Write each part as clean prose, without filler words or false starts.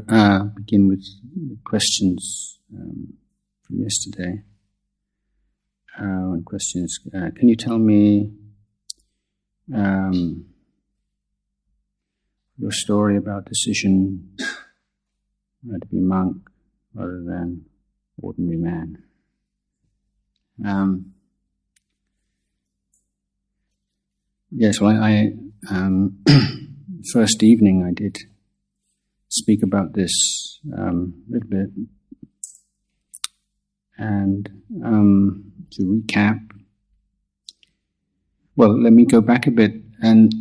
I'll begin with the questions from yesterday. One question is, can you tell me your story about decision to be monk rather than ordinary man? Yes, well, I first evening I did speak about this a little bit, and to recap, well, let me go back a bit and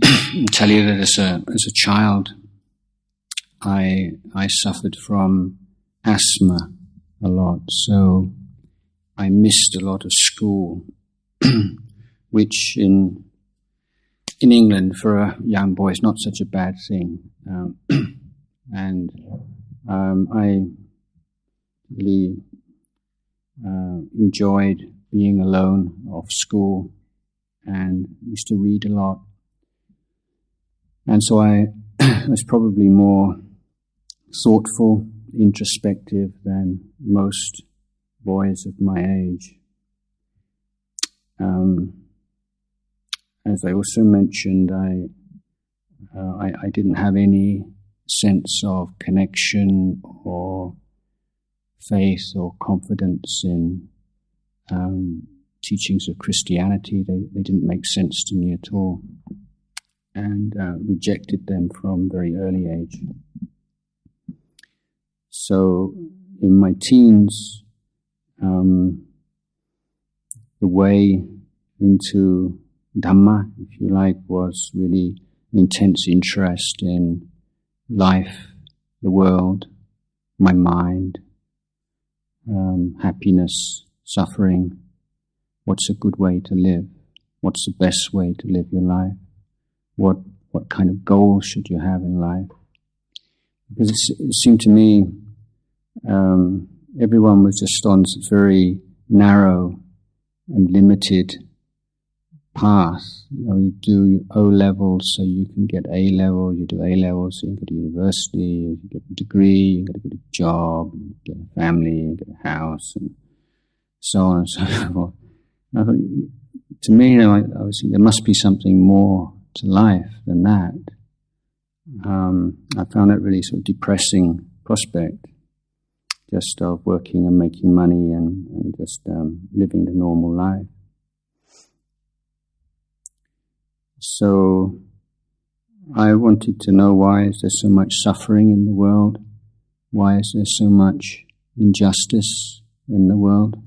tell you that as a child, I suffered from asthma a lot, so I missed a lot of school, which in England for a young boy is not such a bad thing, and I really enjoyed being alone off school and used to read a lot, and so I was probably more thoughtful, introspective than most boys of my age. As I also mentioned, I didn't have any sense of connection or faith or confidence in teachings of Christianity. They didn't make sense to me at all, and rejected them from a very early age. So in my teens, the way into Dhamma, if you like, was really intense interest in life, the world, my mind, happiness, suffering, what's a good way to live, what's the best way to live your life, what kind of goals should you have in life. Because it seemed to me everyone was just on a very narrow and limited path. You do O-levels so you can get A-level, you do A-levels so you can go to university, you get a degree, you get a good job, you get a family, you get a house, and so on and so forth. I thought, to me, I was thinking there must be something more to life than that. I found that really sort of depressing prospect, just of working and making money and just living the normal life. So I wanted to know, why is there so much suffering in the world? Why is there so much injustice in the world?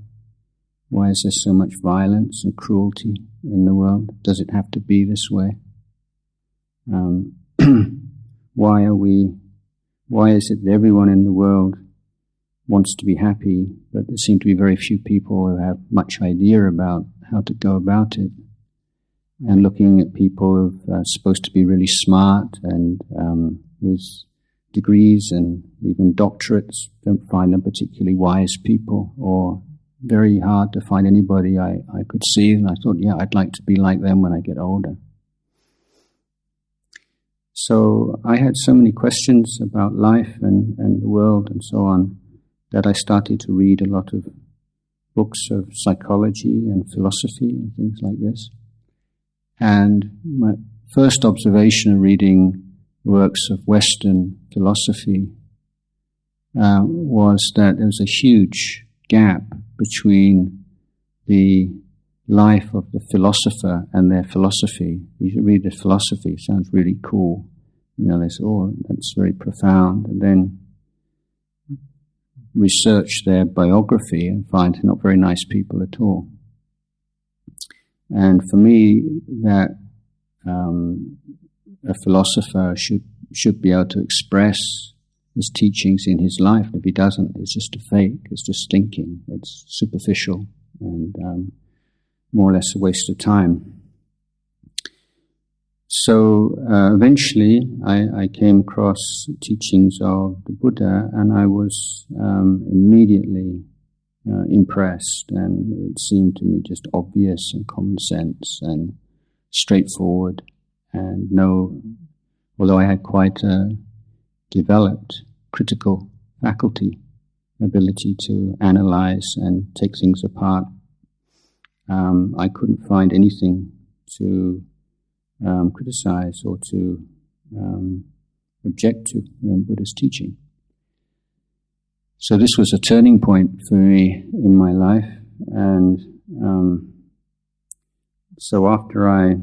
Why is there so much violence and cruelty in the world? Does it have to be this way? Why is it that everyone in the world wants to be happy, but there seem to be very few people who have much idea about how to go about it? And looking at people who are supposed to be really smart and with degrees and even doctorates, don't find them particularly wise people, or very hard to find anybody I could see. And I thought, yeah, I'd like to be like them when I get older. So I had so many questions about life and the world and so on, that I started to read a lot of books of psychology and philosophy and things like this. And my first observation of reading works of Western philosophy was that there was a huge gap between the life of the philosopher and their philosophy. You should read the philosophy, it sounds really cool. They say, oh, that's very profound. And then research their biography and find they're not very nice people at all. And for me, that a philosopher should be able to express his teachings in his life. If he doesn't, it's just a fake, it's just thinking, it's superficial and more or less a waste of time. So eventually I came across teachings of the Buddha, and I was immediately impressed, and it seemed to me just obvious and common sense and straightforward, and no although I had quite a developed critical faculty, ability to analyze and take things apart, I couldn't find anything to criticize or to object to in Buddhist teaching. So this was a turning point for me in my life, and so after I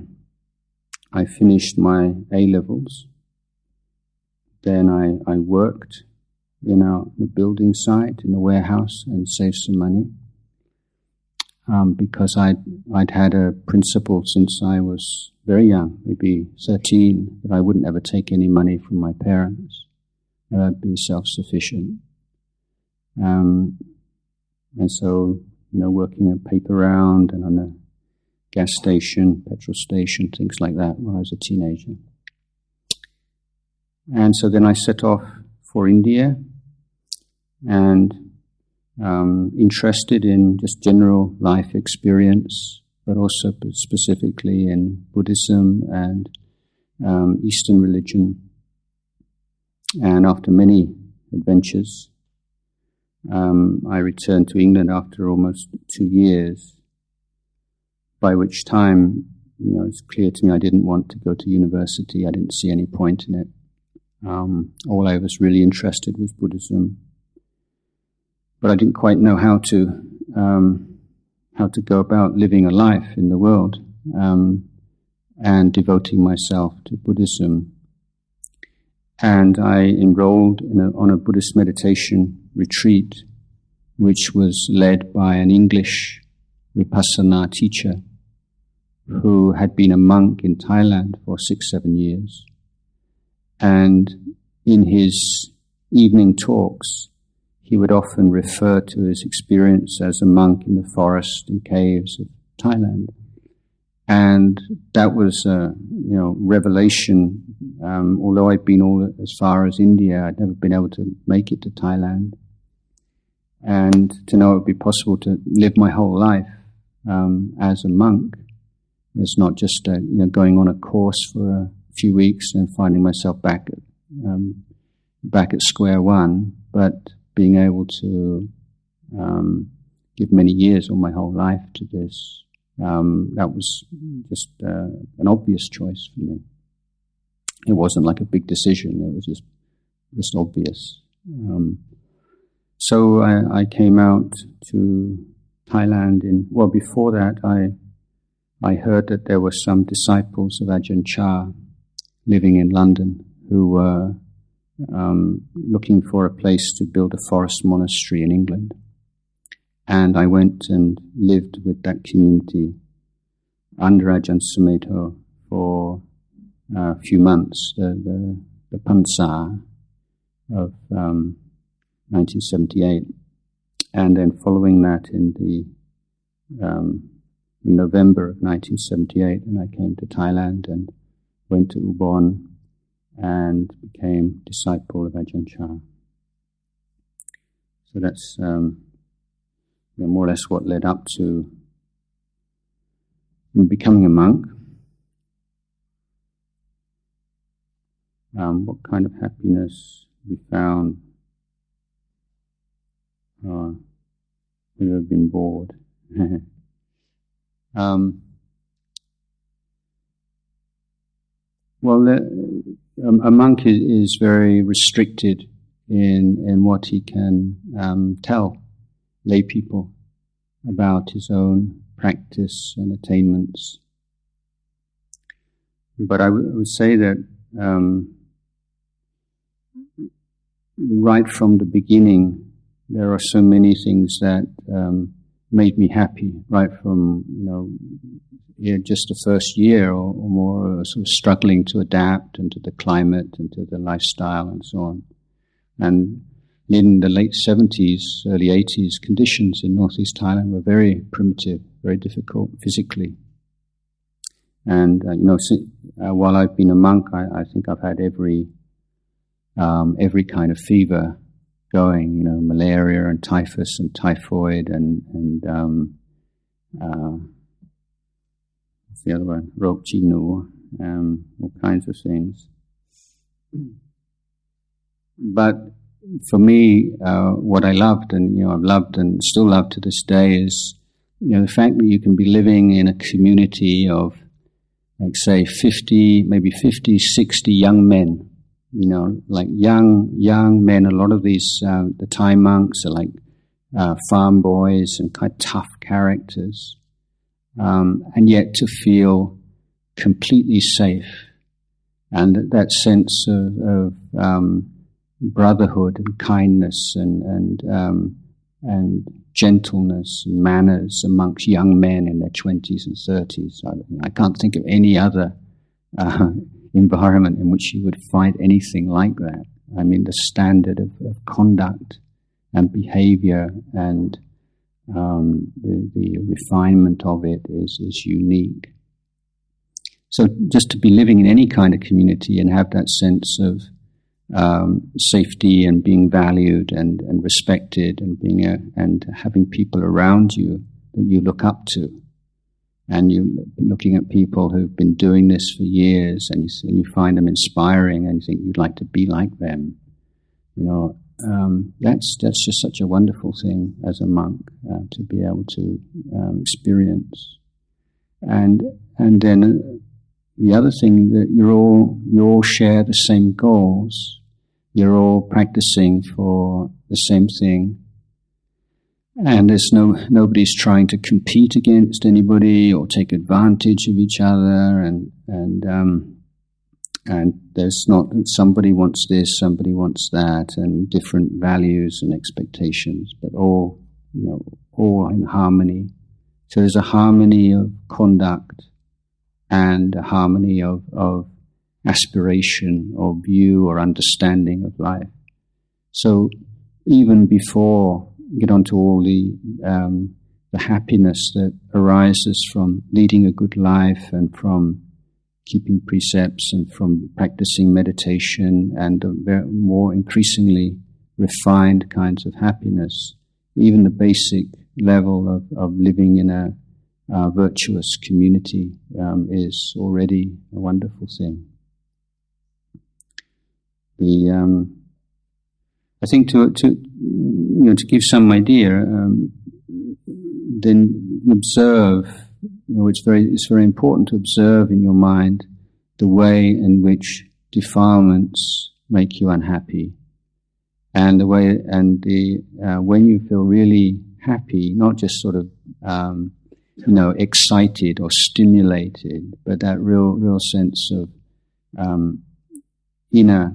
finished my A-levels, then I worked in a building site, in a warehouse, and saved some money, because I'd had a principle since I was very young, maybe 13, that I wouldn't ever take any money from my parents. I'd be self-sufficient. And so, working a paper round and on a gas station, petrol station, things like that when I was a teenager. And so then I set off for India, and interested in just general life experience, but also specifically in Buddhism and Eastern religion. And after many adventures, I returned to England after almost 2 years, by which time, it's clear to me I didn't want to go to university. I didn't see any point in it. All I was really interested was Buddhism, but I didn't quite know how to go about living a life in the world and devoting myself to Buddhism. And I enrolled on a Buddhist meditation retreat, which was led by an English Vipassana teacher who had been a monk in Thailand for 6-7 years. And in his evening talks, he would often refer to his experience as a monk in the forest and caves of Thailand. And that was a revelation. Although I'd been all as far as India, I'd never been able to make it to Thailand. And to know it would be possible to live my whole life as a monk, it's not just going on a course for a few weeks and finding myself back at square one, but being able to give many years or my whole life to this. That was just an obvious choice for me. It wasn't like a big decision. It was just obvious. So I came out to Thailand before that I heard that there were some disciples of Ajahn living in London who were looking for a place to build a forest monastery in England. And I went and lived with that community under Ajahn Sumedho for a few months, the Pansa of 1978. And then following that in November of 1978, and I came to Thailand and went to Boon and became disciple of Ajahn Chah. So that's more or less what led up to becoming a monk. What kind of happiness we found? We have been bored. A monk is very restricted in what he can tell lay people about his own practice and attainments. But I would say that right from the beginning, there are so many things that made me happy. Right from just the first year or more, sort of struggling to adapt and to the climate and to the lifestyle and so on. And in the late 70s, early 80s, conditions in northeast Thailand were very primitive, very difficult physically. And while I've been a monk, I think I've had every kind of fever going. Malaria and typhus and typhoid and what's the other one? Rok Chinu, all kinds of things. But for me, what I loved, and I've loved and still love to this day, is the fact that you can be living in a community of, like, say, 50, maybe 50, 60 young men. Like young men. A lot of these the Thai monks are like farm boys and kind of tough characters, and yet to feel completely safe, and that sense of brotherhood and kindness and gentleness and manners amongst young men in their 20s and 30s. I can't think of any other environment in which you would find anything like that. I mean, the standard of conduct and behavior and the refinement of it is unique. So just to be living in any kind of community and have that sense of safety and being valued and respected and and having people around you that you look up to, and you're looking at people who've been doing this for years, and you find them inspiring, and you think you'd like to be like them. That's just such a wonderful thing as a monk to be able to experience. And then the other thing, that you all share the same goals. You're all practicing for the same thing, and there's nobody's trying to compete against anybody or take advantage of each other, and there's not somebody wants this, somebody wants that, and different values and expectations, but all in harmony. So there's a harmony of conduct and a harmony of aspiration or view or understanding of life. So even before you get onto all the happiness that arises from leading a good life and from keeping precepts and from practicing meditation and the more increasingly refined kinds of happiness, even the basic level of living in a virtuous community is already a wonderful thing. I think to give some idea, then observe. It's very important to observe in your mind the way in which defilements make you unhappy, and the way when you feel really happy, not just sort of excited or stimulated, but that real sense of inner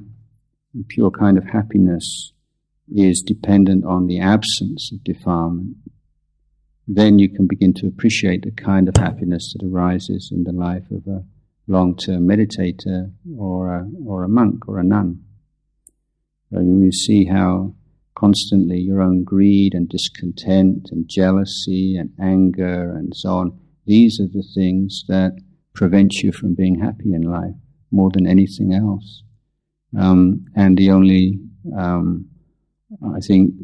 pure kind of happiness is dependent on the absence of defilement. Then you can begin to appreciate the kind of happiness that arises in the life of a long-term meditator or a monk or a nun. So you see how constantly your own greed and discontent and jealousy and anger and so on, these are the things that prevent you from being happy in life more than anything else. And the only, I think,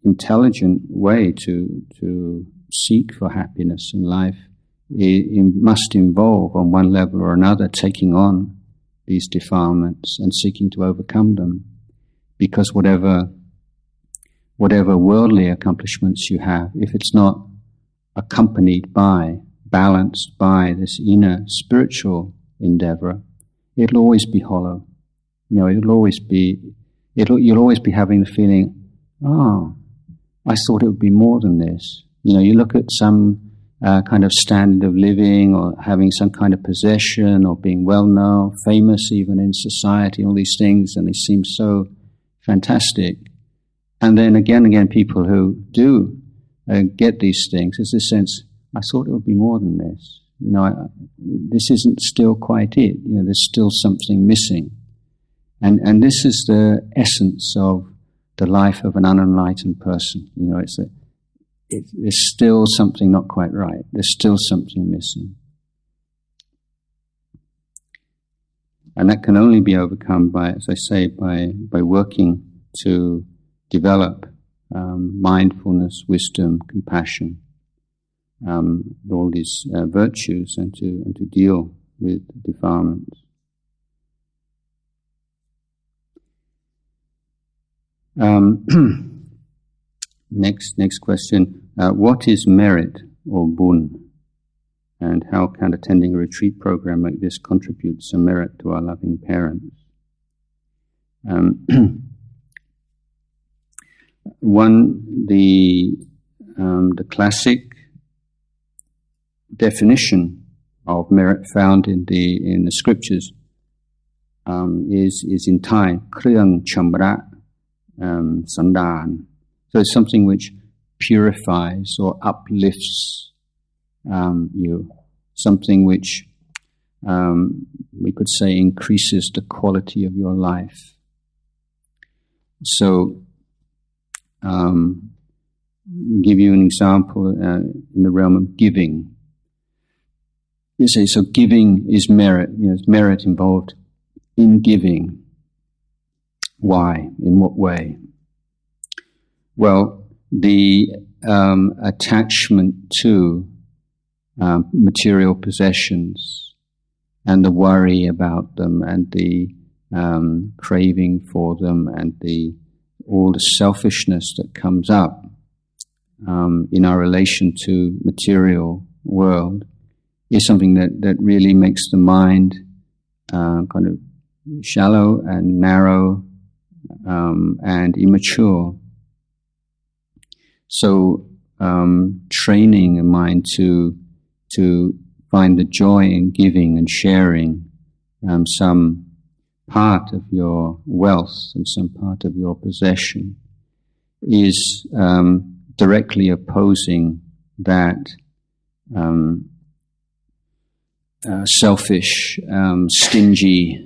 intelligent way to seek for happiness in life must involve, on one level or another, taking on these defilements and seeking to overcome them. Because whatever worldly accomplishments you have, if it's not accompanied by, balanced by this inner spiritual endeavor, it'll always be hollow. You'll always be having the feeling, I thought it would be more than this. You look at some kind of standard of living or having some kind of possession or being well known, famous even in society, all these things, and they seem so fantastic. And then again, people who do get these things, there's this sense, I thought it would be more than this. This isn't still quite it. There's still something missing. And this is the essence of the life of an unenlightened person. There's still something not quite right. There's still something missing. And that can only be overcome by, as I say, by working to develop mindfulness, wisdom, compassion, all these virtues, and to deal with defilements. Next question. What is merit or boon? And how can attending a retreat program like this contribute some merit to our loving parents? The classic definition of merit found in the scriptures is in Thai, เครื่องชำระ sandhan. So it's something which purifies or uplifts you, something which we could say increases the quality of your life. So, give you an example in the realm of giving. You say, so giving is merit. There's merit involved in giving. Why? In what way? Well, the attachment to material possessions and the worry about them and the craving for them and all the selfishness that comes up in our relation to material world is something that really makes the mind kind of shallow and narrow and immature. So training a mind to find the joy in giving and sharing some part of your wealth and some part of your possession is directly opposing that selfish, stingy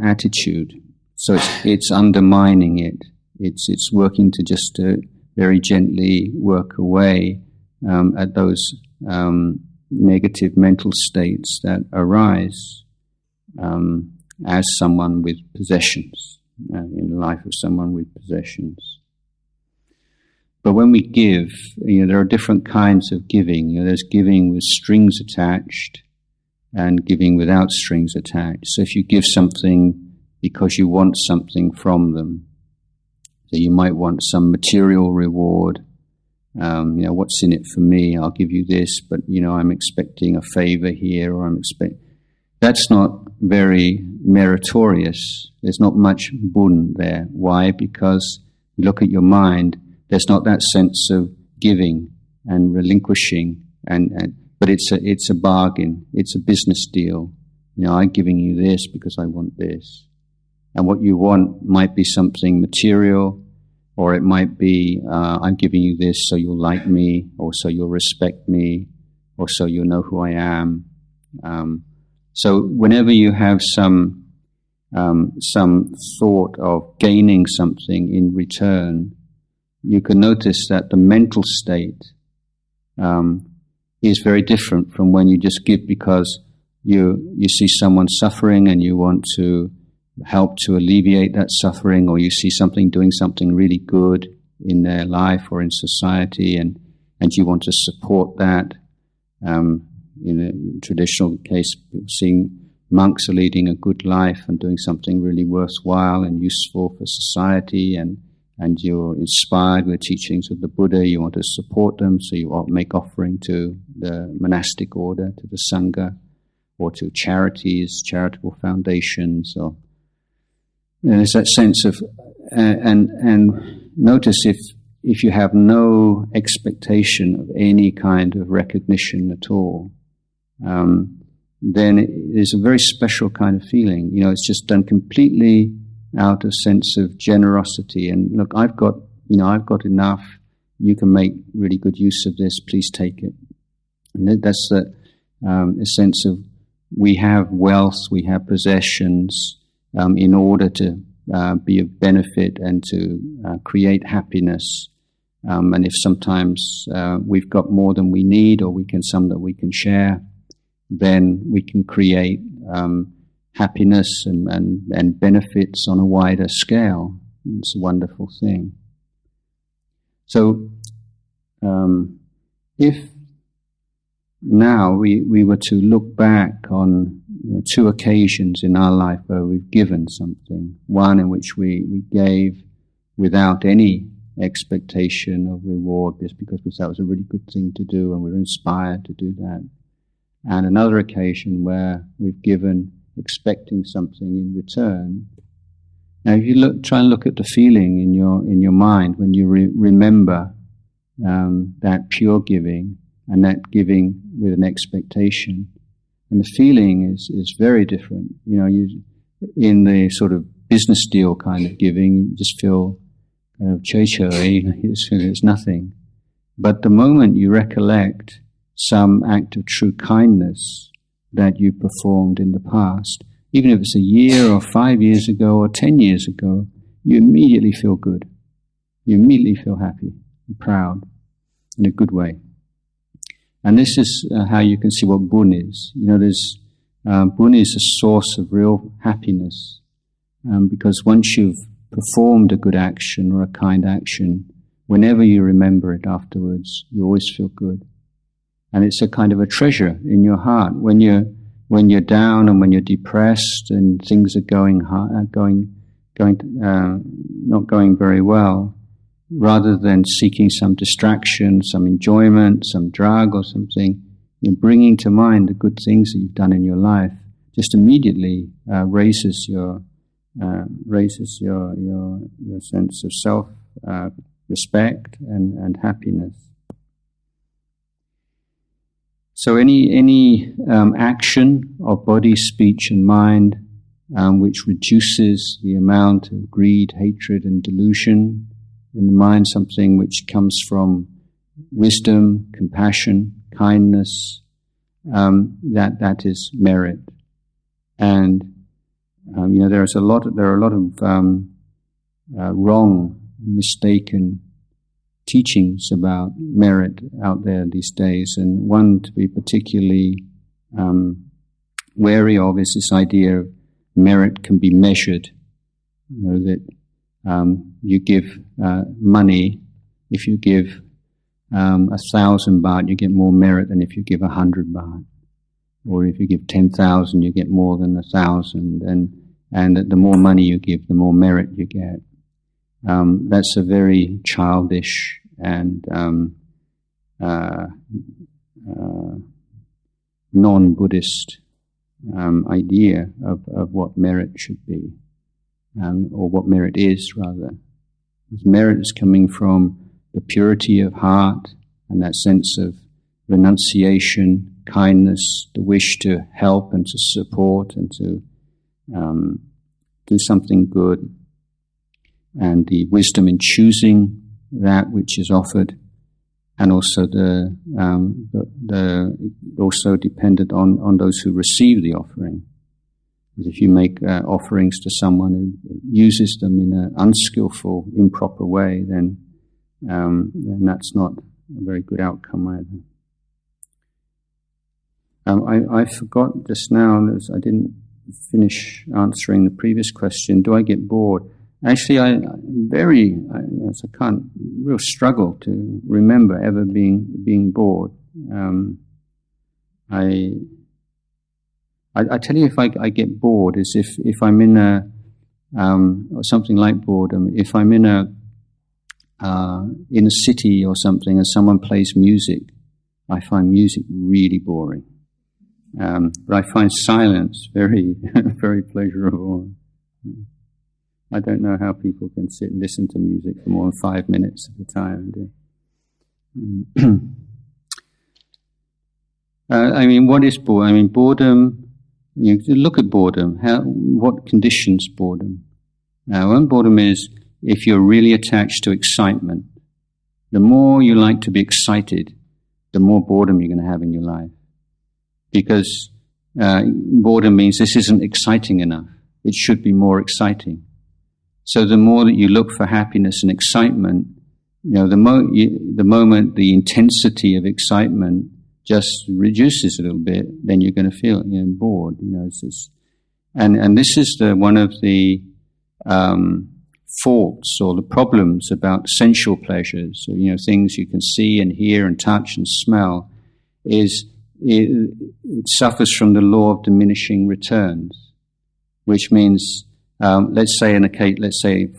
attitude. So it's undermining it. It's working to just very gently work away at those negative mental states that arise as someone with possessions, in the life of someone with possessions. But when we give, there are different kinds of giving. There's giving with strings attached and giving without strings attached. So if you give something because you want something from them, so you might want some material reward. What's in it for me? I'll give you this, but I'm expecting a favor here, or that's not very meritorious. There's not much boon there. Why? Because you look at your mind, there's not that sense of giving and relinquishing, but it's a bargain. It's a business deal. I'm giving you this because I want this. And what you want might be something material, or it might be, I'm giving you this so you'll like me, or so you'll respect me, or so you'll know who I am. So whenever you have some thought of gaining something in return, you can notice that the mental state is very different from when you just give because you see someone suffering and you want to help to alleviate that suffering, or you see something doing something really good in their life or in society, and you want to support that. In a traditional case, seeing monks are leading a good life and doing something really worthwhile and useful for society, and you're inspired with teachings of the Buddha, you want to support them, so you make offering to the monastic order, to the Sangha, or to charities, charitable foundations, or there's that sense of, and notice if you have no expectation of any kind of recognition at all, then it's a very special kind of feeling. It's just done completely out of sense of generosity. And look, I've got enough. You can make really good use of this. Please take it. And that's a sense of we have wealth, we have possessions, in order to be of benefit and to create happiness. And if sometimes we've got more than we need, or some that we can share, then we can create happiness and benefits on a wider scale. It's a wonderful thing. So if now we were to look back on two occasions in our life where we've given something, one in which we gave without any expectation of reward, just because we thought it was a really good thing to do and we were inspired to do that. And another occasion where we've given expecting something in return. Now, if you try and look at the feeling in your mind when you remember that pure giving and that giving with an expectation, and the feeling is very different. In the sort of business deal kind of giving, you just feel kind of it's nothing. But the moment you recollect some act of true kindness that you performed in the past, even if it's a year or 5 years ago or 10 years ago, you immediately feel good. You immediately feel happy and proud in a good way. And this is how you can see what Boon is. Boon is a source of real happiness, because once you've performed a good action or a kind action, whenever you remember it afterwards, you always feel good. And it's a kind of a treasure in your heart. When you're down and when you're depressed and things are not going very well, rather than seeking some distraction, some enjoyment, some drug or something, you're bringing to mind the good things that you've done in your life. Just immediately raises your sense of self respect and happiness. So any action of body, speech, and mind which reduces the amount of greed, hatred, and delusion in the mind, something which comes from wisdom, compassion, kindness, that is merit. And there are a lot of wrong, mistaken teachings about merit out there these days, and one to be particularly wary of is this idea of merit can be measured. That you give money. If you give 1,000 baht, you get more merit than if you give 100 baht. Or if you give 10,000, you get more than 1,000. And that the more money you give, the more merit you get. That's a very childish and non-Buddhist idea of what merit should be, or what merit is, rather. Merit is coming from the purity of heart and that sense of renunciation, kindness, the wish to help and to support and to do something good, and the wisdom in choosing that which is offered, and also also dependent on those who receive the offering. Because if you make offerings to someone who uses them in an unskillful, improper way, then that's not a very good outcome either. I forgot just now, I didn't finish answering the previous question. Do I get bored? Actually, I can't real struggle to remember ever being bored. I tell you, if I get bored, is if I'm in or something like boredom. If I'm in a city or something and someone plays music, I find music really boring. But I find silence very, very pleasurable. I don't know how people can sit and listen to music for more than 5 minutes at a time. What is boredom? Boredom, look at boredom. What conditions boredom? One boredom is if you're really attached to excitement. The more you like to be excited, the more boredom you're going to have in your life. Because boredom means this isn't exciting enough. It should be more exciting. So the more that you look for happiness and excitement, the moment the intensity of excitement just reduces a little bit, then you're going to feel bored. And this is one of the faults or the problems about sensual pleasures. So, things you can see and hear and touch and smell, is it suffers from the law of diminishing returns, which means let's say,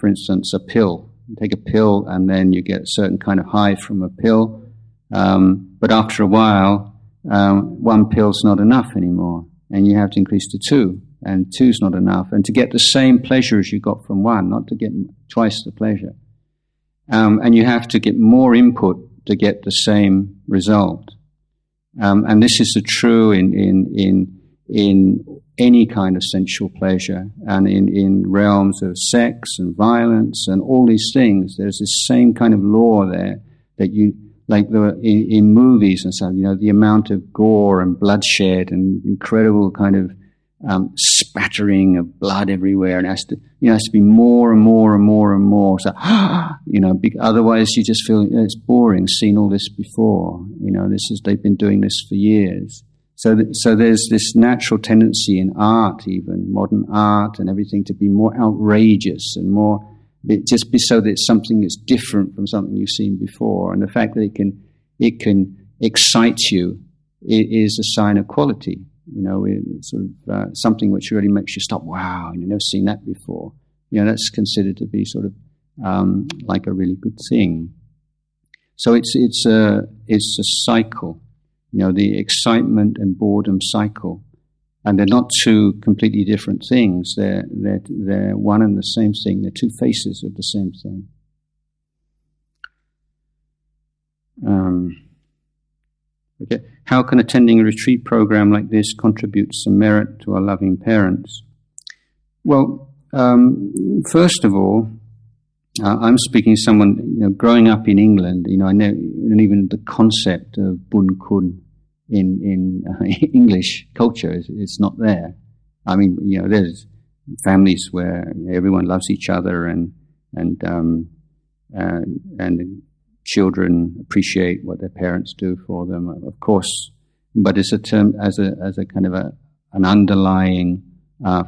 for instance, a pill You take a pill and then you get a certain kind of high from a pill. But after a while, one pill's not enough anymore, and you have to increase to 2, and 2's not enough. And to get the same pleasure as you got from 1, not to get twice the pleasure. And you have to get more input to get the same result. And this is true in any kind of sensual pleasure, and in realms of sex and violence and all these things. There's this same kind of law there that you, like in movies and stuff, the amount of gore and bloodshed and incredible kind of spattering of blood everywhere, and it has to be more and more and more and more. So, otherwise you just feel it's boring. Seen all this before. They've been doing this for years. So there's this natural tendency in art, even modern art and everything, to be more outrageous and more, just be so that it's something that's different from something you've seen before. And the fact that it can excite you is a sign of quality. It's sort of something which really makes you stop. Wow, you've never seen that before. That's considered to be sort of like a really good thing. So it's a cycle. The excitement and boredom cycle, and they're not two completely different things. They're one and the same thing. They're two faces of the same thing. Okay. How can attending a retreat program like this contribute some merit to our loving parents? Well, first of all, I'm speaking to someone, growing up in England, I know, and even the concept of Boon in English culture is not there. I mean, there's families where everyone loves each other and children appreciate what their parents do for them, of course. But it's a term as a kind of an underlying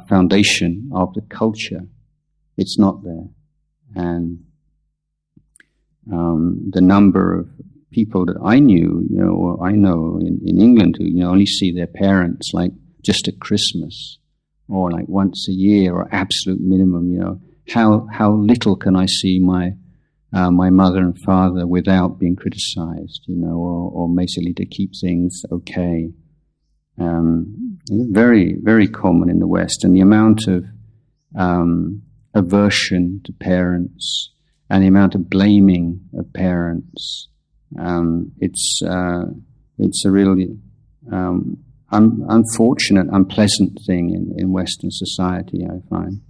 foundation of the culture. It's not there. And the number of people that I knew, or I know in England who only see their parents like just at Christmas or like once a year or absolute minimum, how little can I see my mother and father without being criticized, or basically to keep things okay. Very, very common in the West, and the amount of aversion to parents and the amount of blaming of parents, it's a really unfortunate, unpleasant thing in Western society, I find.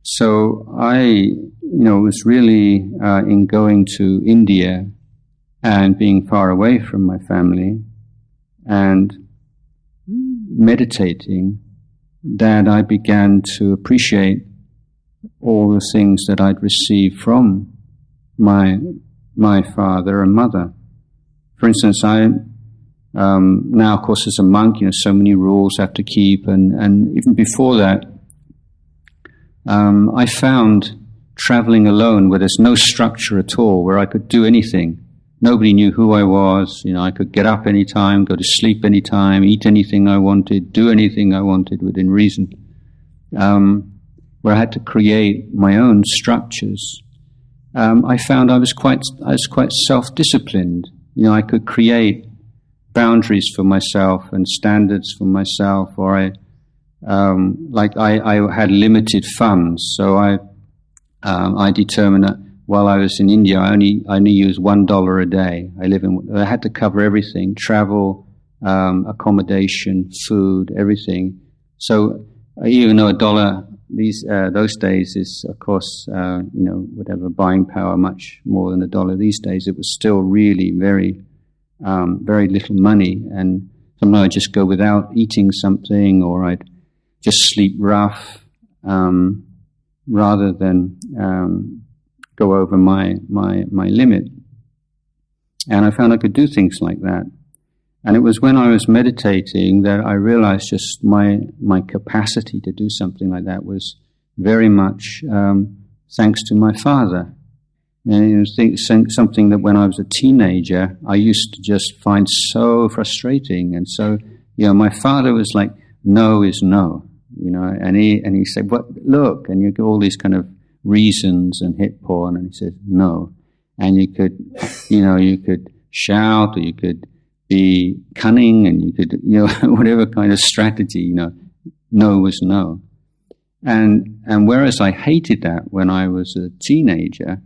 So I, was really in going to India and being far away from my family and meditating, that I began to appreciate all the things that I'd received from my father and mother. For instance, I now, of course, as a monk, so many rules I have to keep, and even before that, I found traveling alone where there's no structure at all, where I could do anything. Nobody knew who I was. I could get up any time, go to sleep any time, eat anything I wanted, do anything I wanted within reason. Where I had to create my own structures. I found I was quite self-disciplined. I could create boundaries for myself and standards for myself, or I had limited funds, so I determined that while I was in India, I only used $1 a day. I had to cover everything: travel, accommodation, food, everything. So even though $1 those days is, of course, whatever buying power, much more than $1 these days, it was still really very, very little money. And sometimes I'd just go without eating something, or I'd just sleep rough, rather than go over my limit. And I found I could do things like that. And it was when I was meditating that I realized just my capacity to do something like that was very much thanks to my father. And it was something that when I was a teenager, I used to just find so frustrating. And so, my father was like, no is no, and he said, "What? Look," and you get all these kind of reasons and hit porn, and he says no. And you could, you could shout, or you could be cunning, and you could, whatever kind of strategy, no was no. And whereas I hated that when I was a teenager,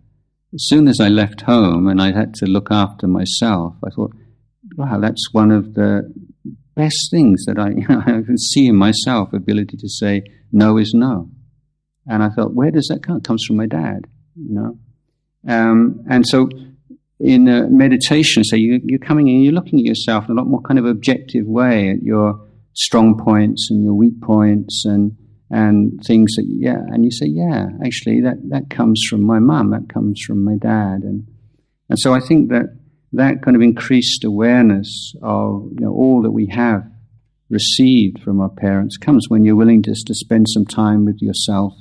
as soon as I left home and I had to look after myself, I thought, wow, that's one of the best things that I can see in myself, ability to say no is no. And I thought, where does that come? It comes from my dad, And so in meditation, so you're coming in, you're looking at yourself in a lot more kind of objective way at your strong points and your weak points and things that, and you say, actually that comes from my mum, that comes from my dad. And so I think that kind of increased awareness of, all that we have received from our parents comes when you're willing just to spend some time with yourself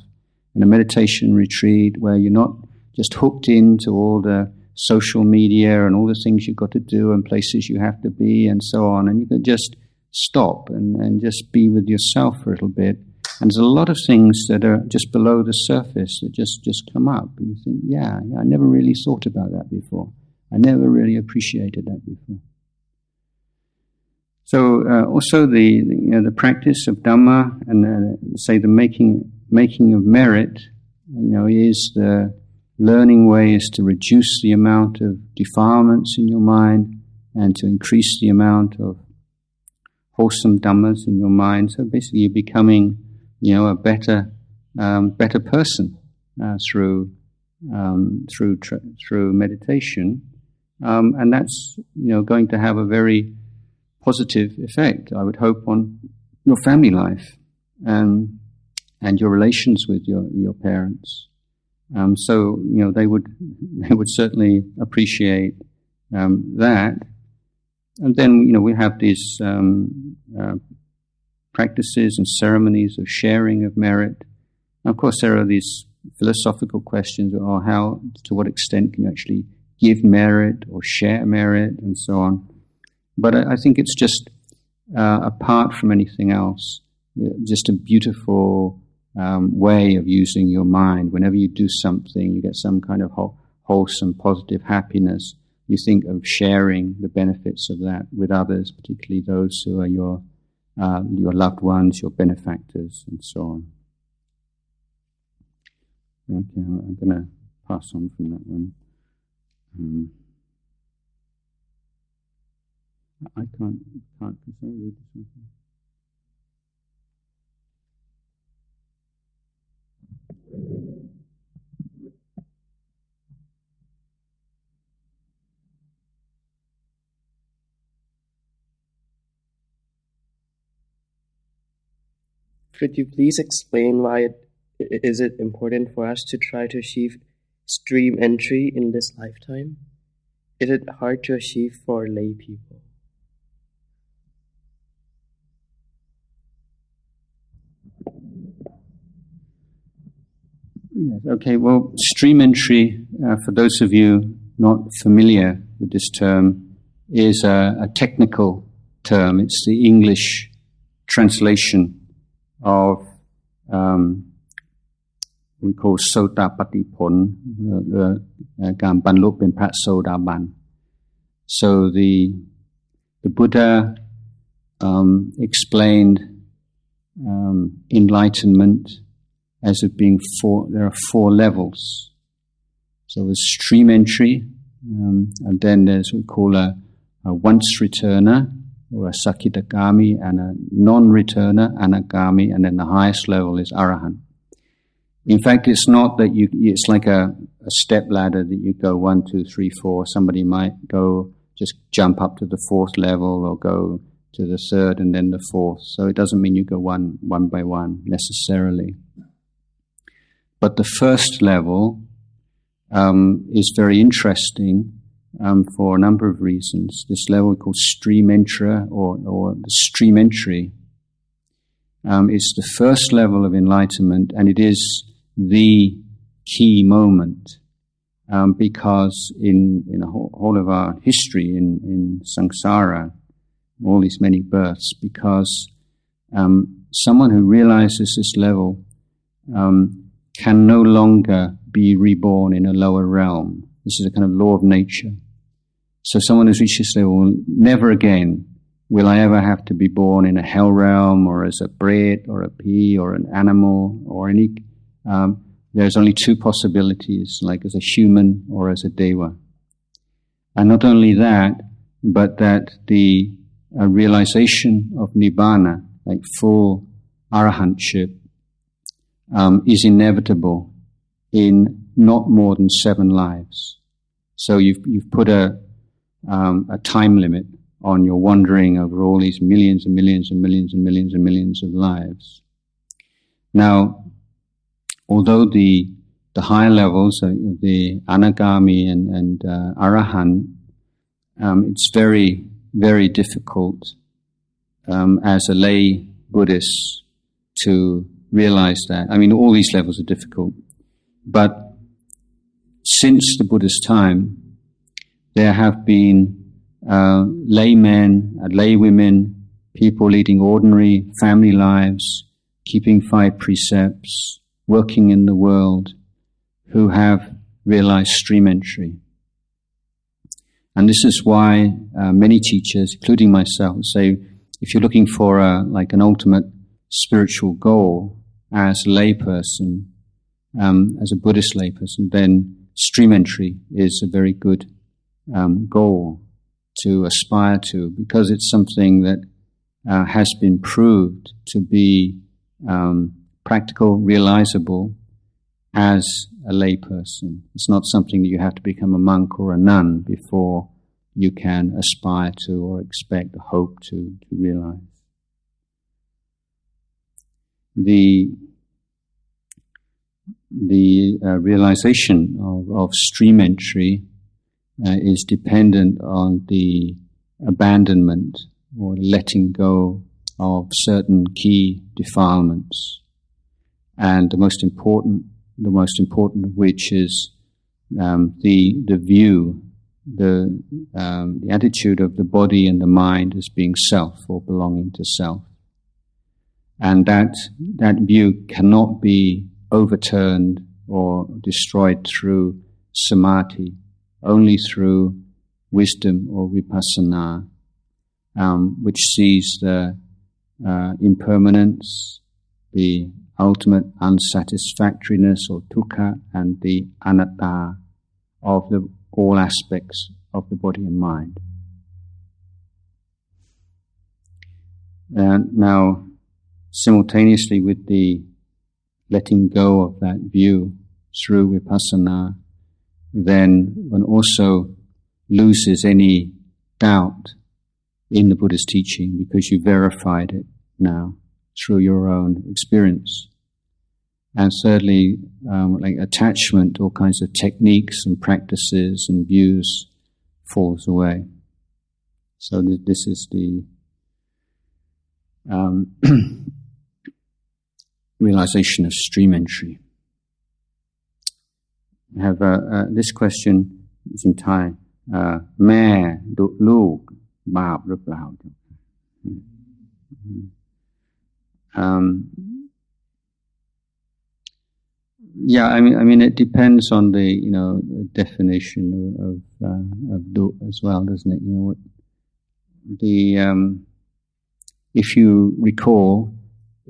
in a meditation retreat where you're not just hooked into all the social media and all the things you've got to do and places you have to be and so on. And you can just stop and just be with yourself for a little bit. And there's a lot of things that are just below the surface that just come up. And you think, I never really thought about that before. I never really appreciated that before. So also the practice of Dhamma and say the making of merit, is the learning way is to reduce the amount of defilements in your mind and to increase the amount of wholesome dhammas in your mind. So basically, you're becoming, a better person through meditation, and that's going to have a very positive effect, I would hope, on your family life and your relations with your parents. So they would certainly appreciate that. And then we have these practices and ceremonies of sharing of merit. And of course, there are these philosophical questions: how, to what extent can you actually give merit or share merit, and so on. But I think it's just apart from anything else, just a beautiful way of using your mind. Whenever you do something, you get some kind of wholesome, positive happiness. You think of sharing the benefits of that with others, particularly those who are your loved ones, your benefactors, and so on. Okay, I'm going to pass on from that one. I can't because I read something. Could you please explain why is it important for us to try to achieve stream entry in this lifetime? Is it hard to achieve for lay people? Yes, okay, well, stream entry, for those of you not familiar with this term, is a technical term. It's the English translation of we call Sotapatipon,การบรรลุเป็นพระโสดาบัน. So the Buddha explained enlightenment as it being there are 4 levels. So there's stream entry, and then there's what we call a once returner, or a sakitagami, and a non-returner, anagami, and then the highest level is arahant. In fact, it's not that it's like a step ladder that you go 1, 2, 3, 4. Somebody might just jump up to the 4th level or go to the 3rd and then the 4th. So it doesn't mean you go one by one necessarily. But the first level is very interesting for a number of reasons. This level called stream entra or the stream entry is the first level of enlightenment, and it is the key moment because in the whole of our history in samsara, all these many births, because someone who realizes this level can no longer be reborn in a lower realm. This is a kind of law of nature. So someone who's reached this level, never again will I ever have to be born in a hell realm or as a Bret or a pea or an animal or any... there's only two possibilities, like as a human or as a deva. And not only that, but that the realization of nibbana, like full arahantship, is inevitable in not more than 7 lives. So you've put a time limit on your wandering over all these millions and millions and millions and millions and millions of lives. Now, although the higher levels, the anagami and arahant, it's very, very difficult as a lay Buddhist to realize that. I mean, all these levels are difficult. But since the Buddha's time, there have been laymen, laywomen, people leading ordinary family lives, keeping 5 precepts, working in the world, who have realized stream entry. And this is why many teachers, including myself, say if you're looking for like an ultimate spiritual goal as a layperson, as a Buddhist layperson, then stream entry is a very good goal to aspire to, because it's something that has been proved to be practical, realizable as a layperson. It's not something that you have to become a monk or a nun before you can aspire to or expect or hope to realize. The realization of stream entry is dependent on the abandonment or letting go of certain key defilements, and the most important of which is the view, the attitude of the body and the mind as being self or belonging to self, and that view cannot be overturned or destroyed through samadhi, only through wisdom or vipassana, which sees the impermanence, the ultimate unsatisfactoriness or dukkha, and the anatta of all aspects of the body and mind. And now, simultaneously with the letting go of that view through vipassana, then one also loses any doubt in the Buddha's teaching, because you verified it now through your own experience. And thirdly, like attachment, all kinds of techniques and practices and views falls away. So this is the realization of stream entry. I have this question is in Thai. แม่ดุลูกบาปหรือเปล่า Yeah, I mean, it depends on the definition of du as well, doesn't it? If you recall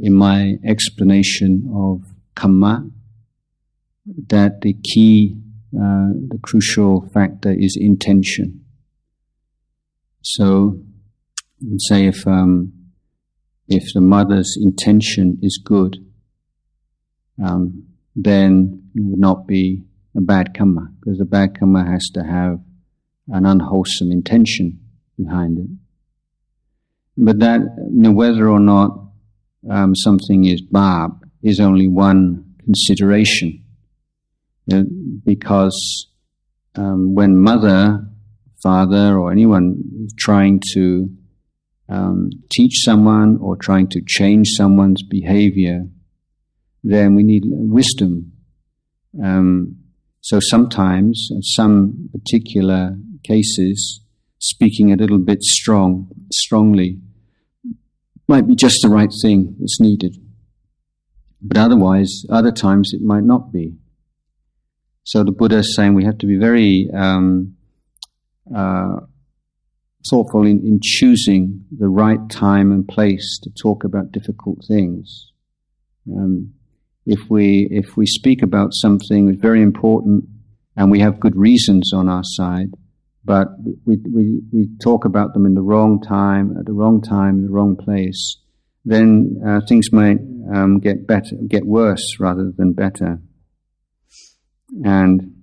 in my explanation of kamma, that the key, the crucial factor is intention. So, say if the mother's intention is good, then it would not be a bad kamma, because the bad kamma has to have an unwholesome intention behind it. But that, whether or not something is bab is only one consideration. Because when mother, father, or anyone is trying to teach someone or trying to change someone's behavior, then we need wisdom. So sometimes, in some particular cases, speaking a little bit strongly, might be just the right thing that's needed. But otherwise, other times it might not be. So the Buddha is saying we have to be very thoughtful in choosing the right time and place to talk about difficult things. If we speak about something that's very important and we have good reasons on our side, but we talk about them in the wrong time, at the wrong time, in the wrong place, then things might get worse rather than better. And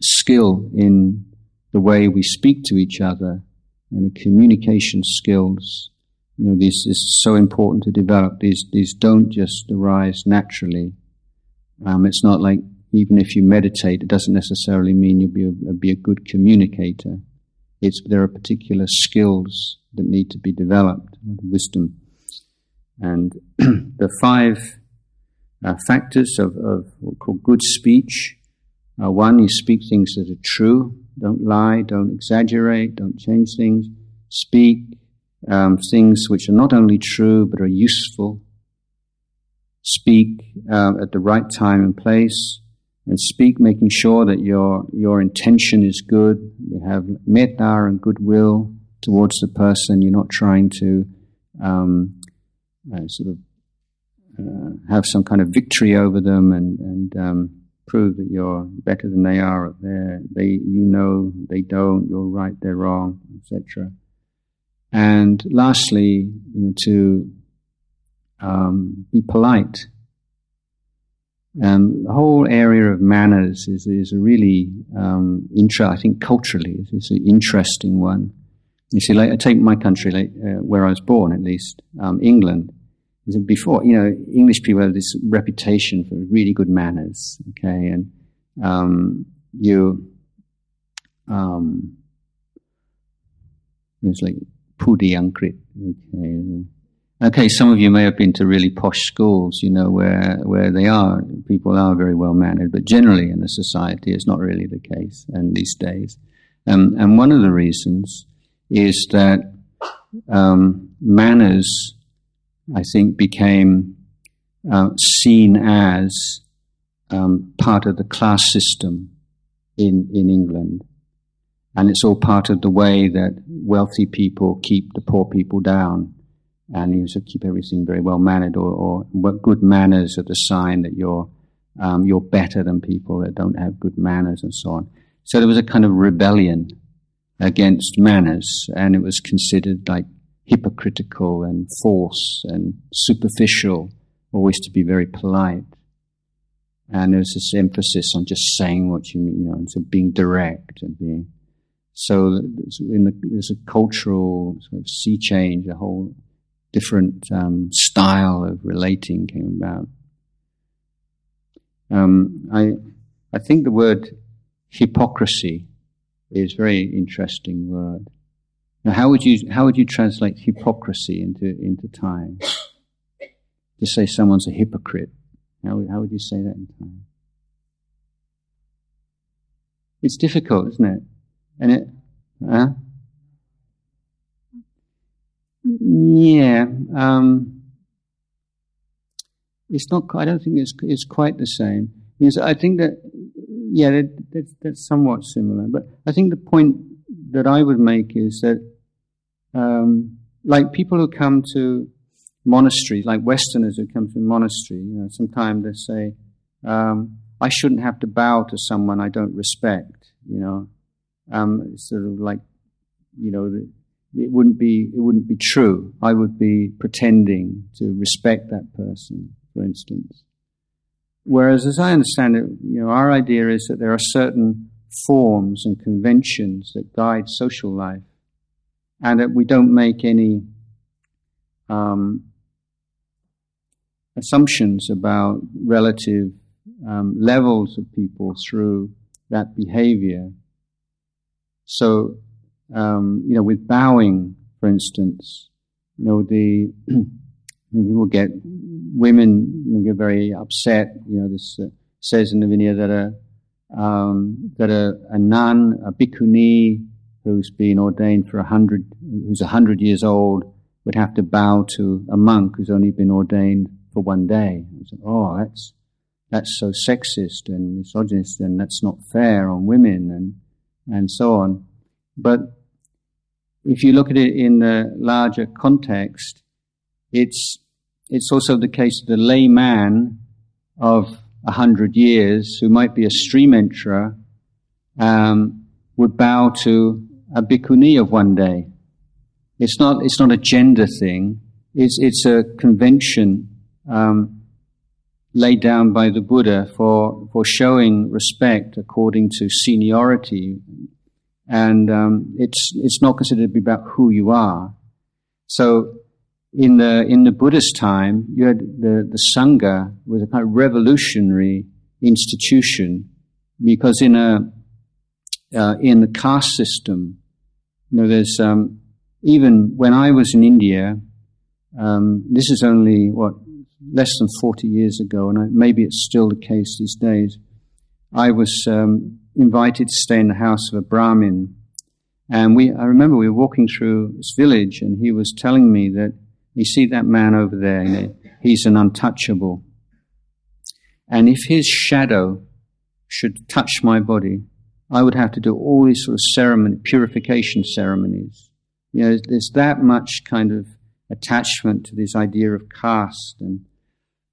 skill in the way we speak to each other and the communication skills, this is so important to develop. These don't just arise naturally. It's not like even if you meditate, it doesn't necessarily mean you'll be a good communicator. There are particular skills that need to be developed, wisdom. And the 5 factors of what we call good speech. 1, you speak things that are true. Don't lie, don't exaggerate, don't change things. Speak things which are not only true but are useful. Speak at the right time and place. And speak making sure that your intention is good. You have metta and goodwill towards the person. You're not trying to have some kind of victory over them and prove that you're better than they are. They don't. You're right, they're wrong, etc. And lastly, to be polite. The whole area of manners is a really I think culturally it's an interesting one. You see, I take my country, where I was born, at least, England. Before, English people have this reputation for really good manners, okay, and it's like Pudi Ankrit, okay, some of you may have been to really posh schools, where people are very well mannered, but generally in the society it's not really the case, and these days. And one of the reasons is that manners, I think, became seen as part of the class system in England. And it's all part of the way that wealthy people keep the poor people down. And you should keep everything very well mannered, or good manners are the sign that you're better than people that don't have good manners, and so on. So there was a kind of rebellion against manners, and it was considered like hypocritical and false and superficial, always to be very polite. And there's this emphasis on just saying what you mean, and so being direct and being. So there's a cultural sort of sea change, a whole different style of relating came about. I think the word hypocrisy is a very interesting word. Now, how would you translate hypocrisy into Thai? To say someone's a hypocrite, how would you say that in Thai? It's difficult, isn't it? And it, yeah, it's not. I don't think it's quite the same. Because I think that that's somewhat similar. But I think the point that I would make is that, like people who come to monasteries, like Westerners who come to a monastery, sometimes they say, "I shouldn't have to bow to someone I don't respect." It's sort of like, it wouldn't be true. I would be pretending to respect that person, for instance. Whereas, as I understand it, our idea is that there are certain forms and conventions that guide social life, and that we don't make any assumptions about relative levels of people through that behavior. So, with bowing, for instance, the people women get very upset. This says in the Vinaya that a nun, a bhikkhuni who's been ordained who's 100 years old, would have to bow to a monk who's only been ordained for one day. Said, that's so sexist and misogynist, and that's not fair on women, and so on. But if you look at it in the larger context, it's also the case that the layman of 100 years, who might be a stream enterer, would bow to a bhikkhuni of one day. It's not a gender thing. It's a convention laid down by the Buddha for showing respect according to seniority, and it's not considered to be about who you are. So in the Buddha's time, you had the Sangha was a kind of revolutionary institution, because in the caste system, there's even when I was in India, this is only less than 40 years ago, and maybe it's still the case these days. I was invited to stay in the house of a Brahmin, and I remember we were walking through this village, and he was telling me that, you see that man over there, he's an untouchable, and if his shadow should touch my body, I would have to do all these sort of purification ceremonies. There's that much kind of attachment to this idea of caste, and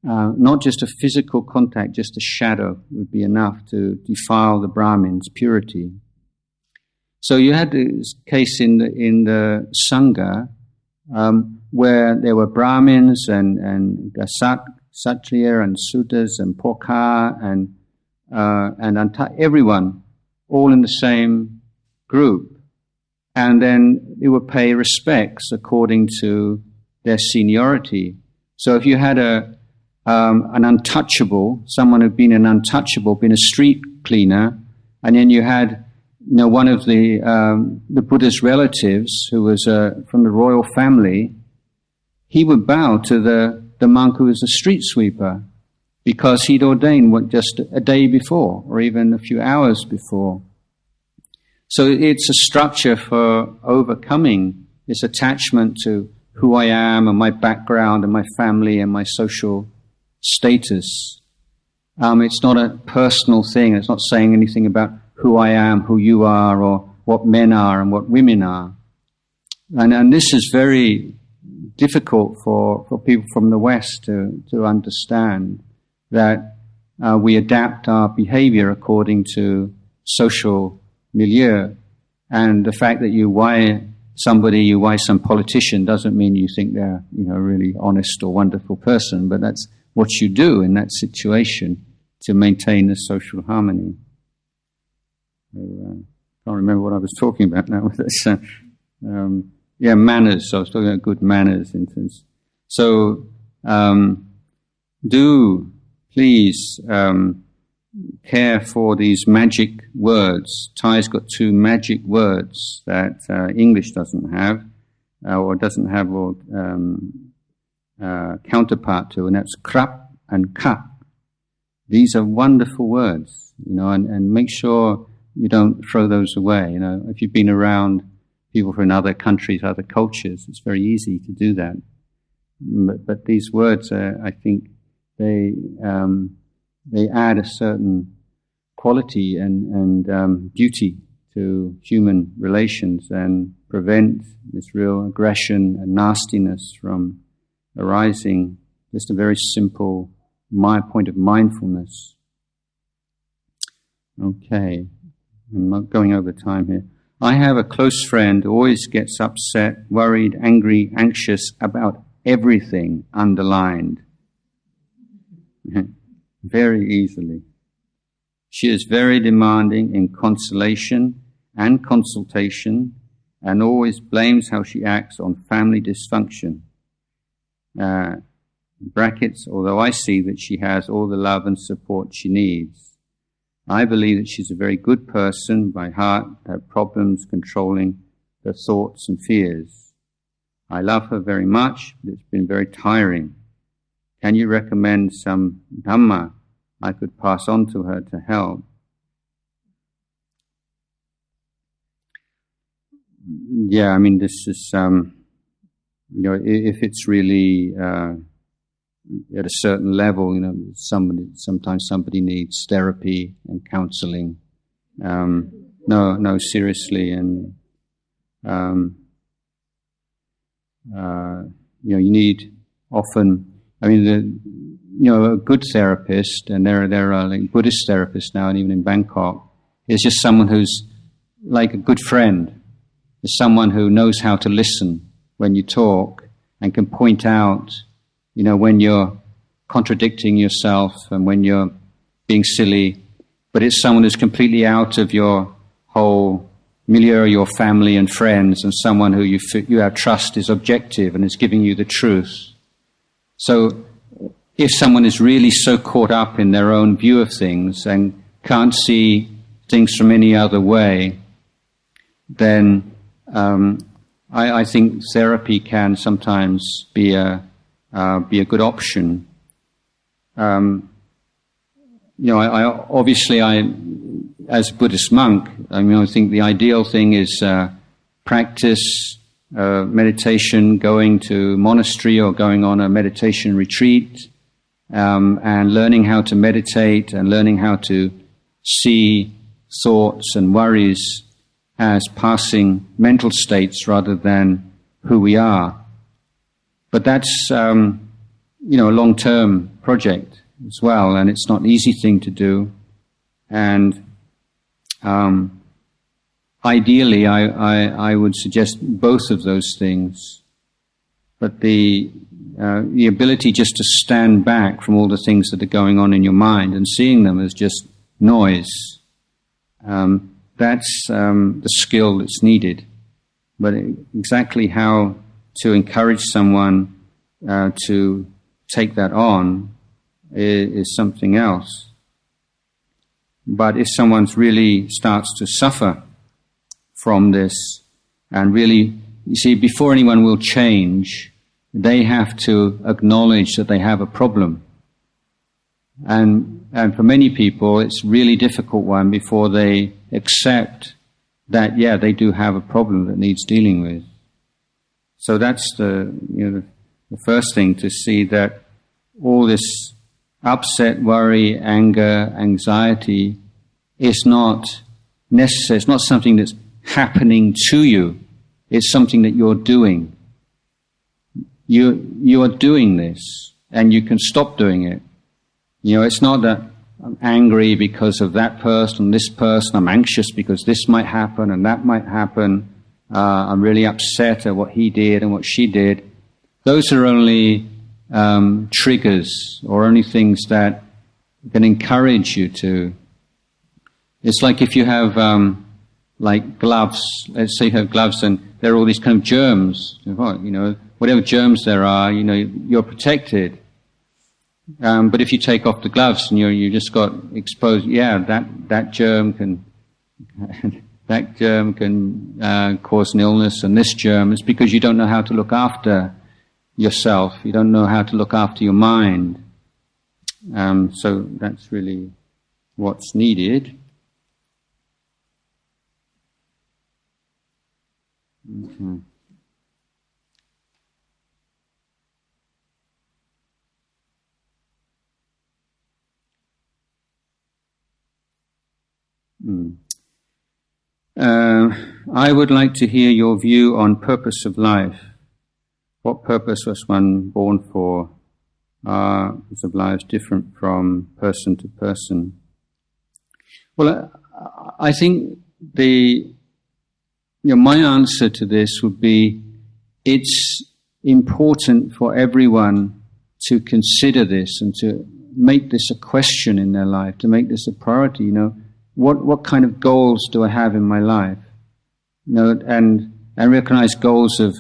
not just a physical contact, just a shadow would be enough to defile the Brahmin's purity. So you had this case in the Sangha, where there were Brahmins and Kshatriya and Sudras and Pokar and everyone, all in the same group. And then they would pay respects according to their seniority. So if you had an untouchable, someone who'd been an untouchable, been a street cleaner, and then you had one of the Buddha's relatives who was from the royal family, he would bow to the monk who was a street sweeper, because he'd ordained just a day before, or even a few hours before. So it's a structure for overcoming this attachment to who I am and my background and my family and my social status. It's not a personal thing. It's not saying anything about who I am, who you are, or what men are and what women are. And this is very difficult for people from the West to understand, that we adapt our behavior according to social milieu, and the fact that you wire some politician doesn't mean you think they're a really honest or wonderful person, but that's what you do in that situation to maintain the social harmony. I can't remember what I was talking about now. Manners. So I was talking about good manners. So do please care for these magic words. Thai's got 2 magic words that English doesn't have, or doesn't have counterpart to, and that's krap and kap. These are wonderful words, and make sure you don't throw those away. If you've been around people from other countries, other cultures, it's very easy to do that. But these words, I think, they add a certain quality and beauty to human relations, and prevent this real aggression and nastiness from arising. Just a very simple point of mindfulness. Okay, I'm not going over time here. I have a close friend who always gets upset, worried, angry, anxious about everything, underlined. Very easily. She is very demanding in consolation and consultation, and always blames how she acts on family dysfunction. Brackets, although I see that she has all the love and support she needs. I believe that she's a very good person by heart, her problems controlling her thoughts and fears. I love her very much, but it's been very tiring. Can you recommend some Dhamma I could pass on to her to help? This is, if it's really at a certain level, sometimes somebody needs therapy and counseling. No, seriously, and you need often. I mean, a good therapist, and there are like Buddhist therapists now, and even in Bangkok, is just someone who's like a good friend. Is someone who knows how to listen when you talk and can point out, when you're contradicting yourself and when you're being silly. But it's someone who's completely out of your whole milieu, your family and friends, and someone who you have trust is objective and is giving you the truth. So if someone is really so caught up in their own view of things and can't see things from any other way, then I think therapy can sometimes be a good option. I as a Buddhist monk, I think the ideal thing is practice meditation, going to monastery or going on a meditation retreat, and learning how to meditate and learning how to see thoughts and worries as passing mental states rather than who we are. But that's, a long-term project as well, and it's not an easy thing to do. And ideally, I would suggest both of those things. But the ability just to stand back from all the things that are going on in your mind and seeing them as just noise, that's the skill that's needed. But exactly how to encourage someone to take that on is something else. But if someone really starts to suffer from this, and really, you see, before anyone will change, they have to acknowledge that they have a problem. And for many people, it's a really difficult one before they accept that, they do have a problem that needs dealing with. So that's the first thing, to see that all this upset, worry, anger, anxiety is not necessary. It's not something that's happening to you. It's something that you're doing. You are doing this, and you can stop doing it. It's not that I'm angry because of that person, this person. I'm anxious because this might happen and that might happen. I'm really upset at what he did and what she did. Those are only triggers, or only things that can encourage you to. It's like if you have like gloves. Let's say you have gloves and there are all these kind of germs. Whatever germs there are, you're protected. But if you take off the gloves and you just got exposed, that germ can cause an illness, and this germ is because you don't know how to look after yourself. You don't know how to look after your mind. So that's really what's needed. Okay. I would like to hear your view on purpose of life. What purpose was one born for? Purpose of life is different from person to person. Well, I think my answer to this would be, it's important for everyone to consider this and to make this a question in their life, to make this a priority. What kind of goals do I have in my life? And recognize goals of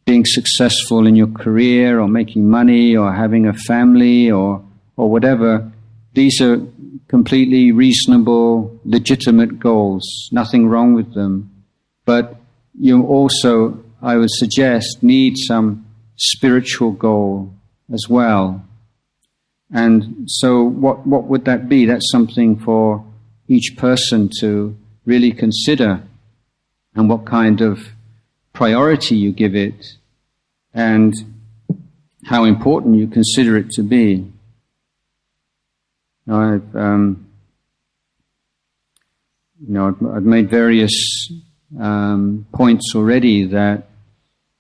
being successful in your career, or making money, or having a family, or whatever. These are completely reasonable, legitimate goals. Nothing wrong with them. But you also, I would suggest, need some spiritual goal as well. And so what would that be? That's something for each person to really consider, and what kind of priority you give it. And how important you consider it to be. I've made various points already that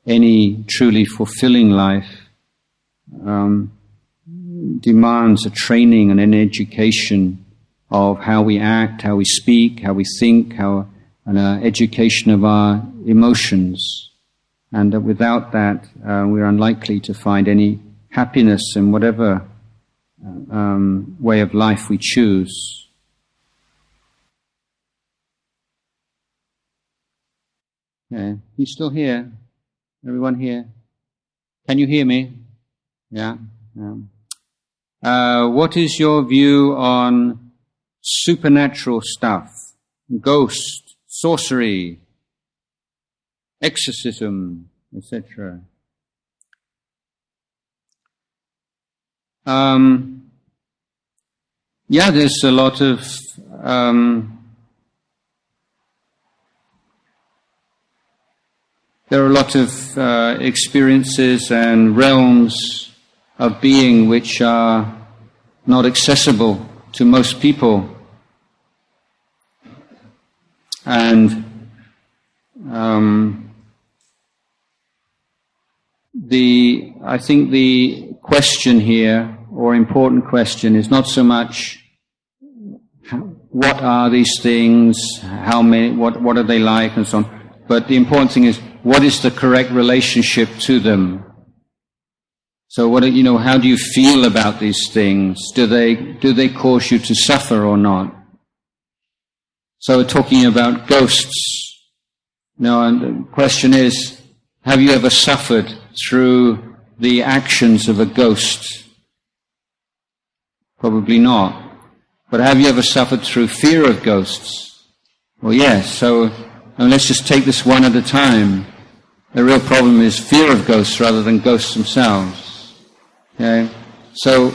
any truly fulfilling life demands a training and an education of how we act, how we speak, how we think, and an education of our emotions. And that without that, we're unlikely to find any happiness in whatever way of life we choose. Okay, you still here? Everyone here? Can you hear me? Yeah. What is your view on supernatural stuff? Ghosts, sorcery, exorcism, etc. There's a lot of there are a lot of experiences and realms of being which are not accessible to most people. And I think the question here, or important question, is not so much what are these things, how many, what are they like, and so on. But the important thing is, what is the correct relationship to them? So how do you feel about these things? Do they cause you to suffer or not? So we're talking about ghosts. And the question is, have you ever suffered through the actions of a ghost? Probably not. But have you ever suffered through fear of ghosts? Well, yes. So let's just take this one at a time. The real problem is fear of ghosts rather than ghosts themselves. Okay? So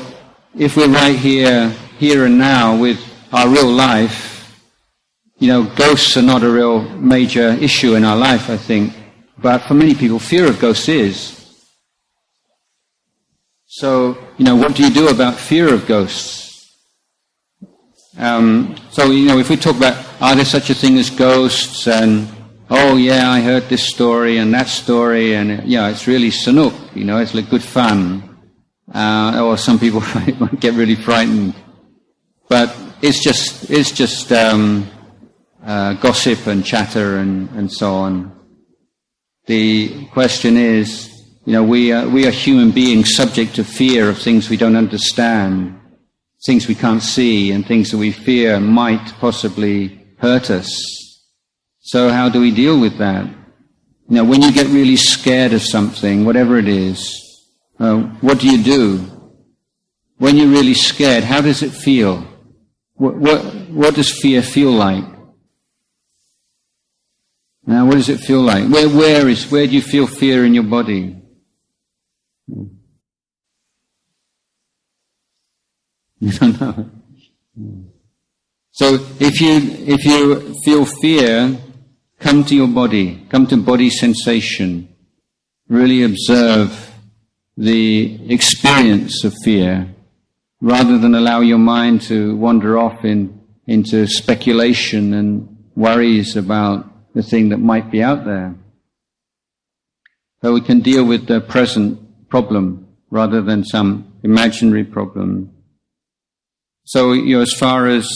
if we're right here and now with our real life, ghosts are not a real major issue in our life, I think. But for many people, fear of ghosts is. So, what do you do about fear of ghosts? If we talk about, are there such a thing as ghosts, and, oh yeah, I heard this story and that story, and it's really sanook, it's like good fun. Or some people might get really frightened. But it's just gossip and chatter and so on. The question is, we are human beings subject to fear of things we don't understand, things we can't see, and things that we fear might possibly hurt us. So how do we deal with that? When you get really scared of something, whatever it is, what do? When you're really scared, how does it feel? What does fear feel like? Now, what does it feel like? Where do you feel fear in your body? You don't know. So if you feel fear, come to your body, come to body sensation. Really observe the experience of fear, rather than allow your mind to wander off into speculation and worries about the thing that might be out there. So we can deal with the present problem rather than some imaginary problem. So, as far as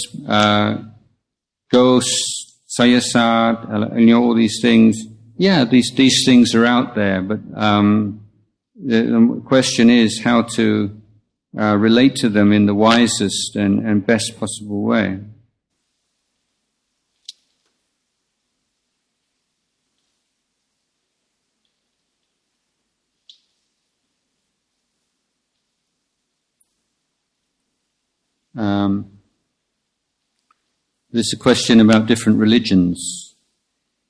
ghosts, Jayasaro, all these things, these things are out there, but the question is how to relate to them in the wisest and best possible way. There's a question about different religions.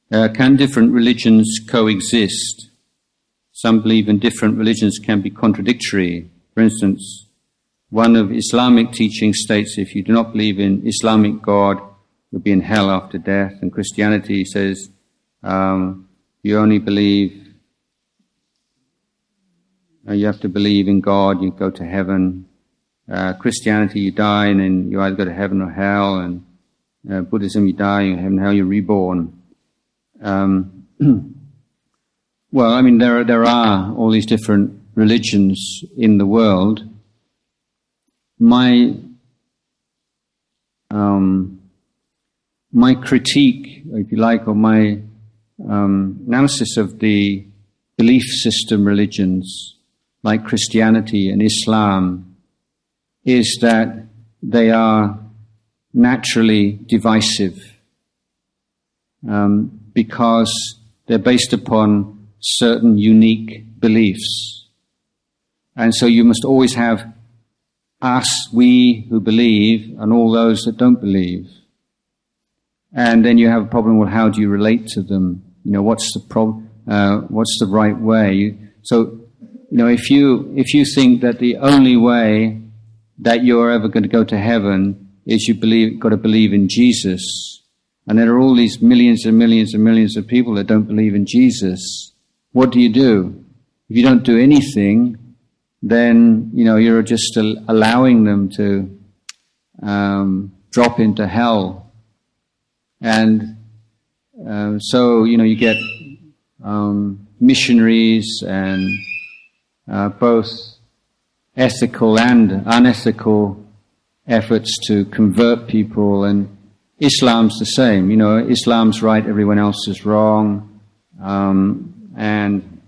Can different religions coexist? Some believe in different religions can be contradictory. For instance, one of Islamic teachings states if you do not believe in Islamic God, you'll be in hell after death. And Christianity says you only believe you have to believe in God, you go to heaven. Christianity, you die and then you either go to heaven or hell, and Buddhism, you die, you heaven, hell, you're reborn. Well, I mean, there are all these different religions in the world. My critique, if you like, or my analysis of the belief system religions like Christianity and Islam is that they are naturally divisive because they're based upon certain unique beliefs. And so you must always have us, we who believe, and all those that don't believe. And then you have a problem with how do you relate to them? You know, what's the right way? So, you know, if you think that the only way that you're ever going to go to heaven is got to believe in Jesus, and there are all these millions and millions and millions of people that don't believe in Jesus, what do? If you don't do anything, then, you know, you're just allowing them to drop into hell. And so, you know, you get missionaries and both ethical and unethical efforts to convert people, and Islam's the same. You know, Islam's right, everyone else is wrong, and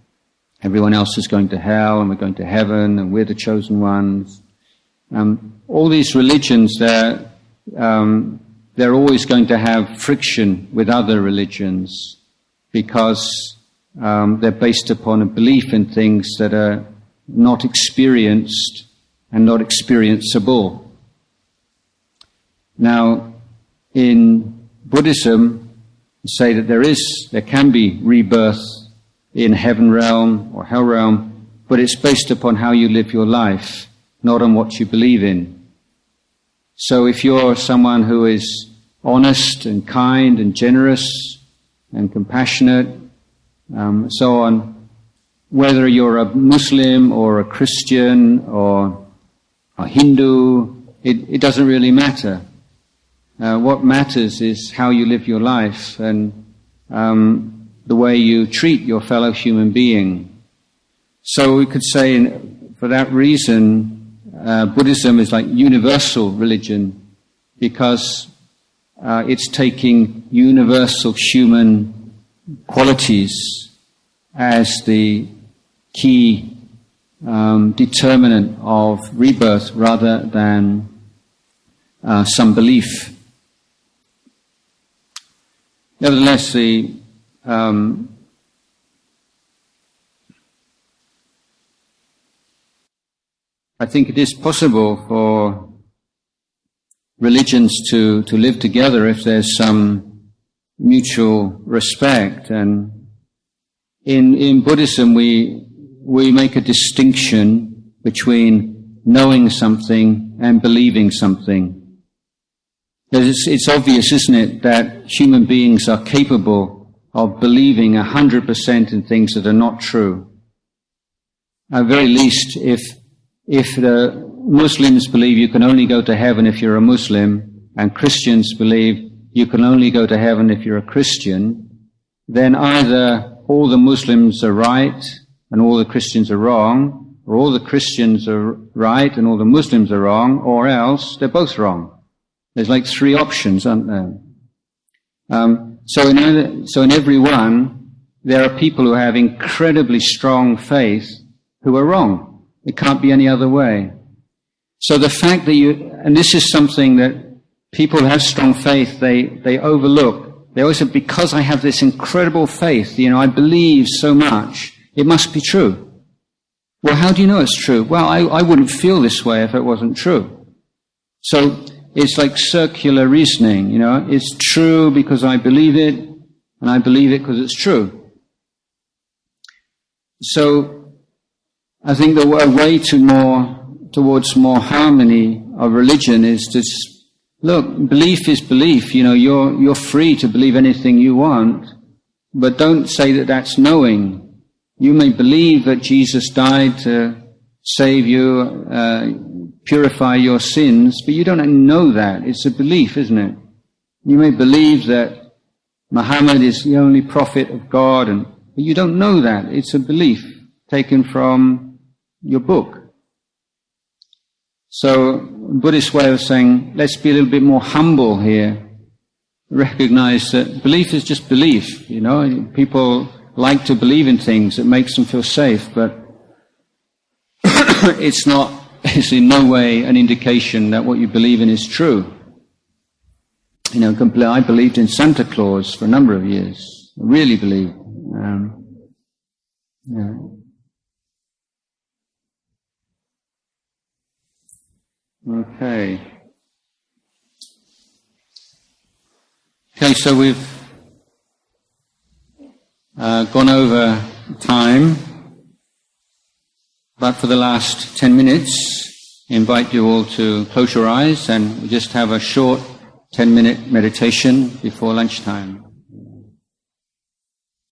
everyone else is going to hell, and we're going to heaven, and we're the chosen ones. All these religions, they're always going to have friction with other religions because they're based upon a belief in things that are not experienced and not experienceable. Now, in Buddhism, say that there can be rebirth in heaven realm or hell realm, but it's based upon how you live your life, not on what you believe in. So if you're someone who is honest and kind and generous and compassionate, so on, whether you're a Muslim or a Christian or a Hindu, it doesn't really matter. What matters is how you live your life and the way you treat your fellow human being. So we could say, for that reason, Buddhism is like universal religion because it's taking universal human qualities as the key determinant of rebirth rather than some belief. Nevertheless, I think it is possible for religions to live together if there's some mutual respect. And in Buddhism, we make a distinction between knowing something and believing something. It's obvious, isn't it, that human beings are capable of believing 100% in things that are not true. At very least, if the Muslims believe you can only go to heaven if you're a Muslim, and Christians believe you can only go to heaven if you're a Christian, then either all the Muslims are right and all the Christians are wrong, or all the Christians are right and all the Muslims are wrong, or else they're both wrong. There's like three options, aren't there? So in every one, there are people who have incredibly strong faith who are wrong. It can't be any other way. So the fact that and this is something that people who have strong faith, they overlook. They always say, because I have this incredible faith, you know, I believe so much, it must be true. Well, how do you know it's true? Well, I wouldn't feel this way if it wasn't true. So it's like circular reasoning, you know. It's true because I believe it, and I believe it because it's true. So I think the way towards more harmony of religion is to look. Belief is belief. You know, you're free to believe anything you want, but don't say that that's knowing. You may believe that Jesus died to save you, purify your sins, but you don't know that. It's a belief, isn't it? You may believe that Muhammad is the only prophet of God, but you don't know that. It's a belief taken from your book. So, Buddhist way of saying, let's be a little bit more humble here. Recognize that belief is just belief, you know. People like to believe in things that makes them feel safe, but it's in no way an indication that what you believe in is true. You know, I believed in Santa Claus for a number of years. I really believed. Yeah. Okay. Okay, so we've gone over time, but for the last 10 minutes, I invite you all to close your eyes and just have a short 10-minute meditation before lunchtime.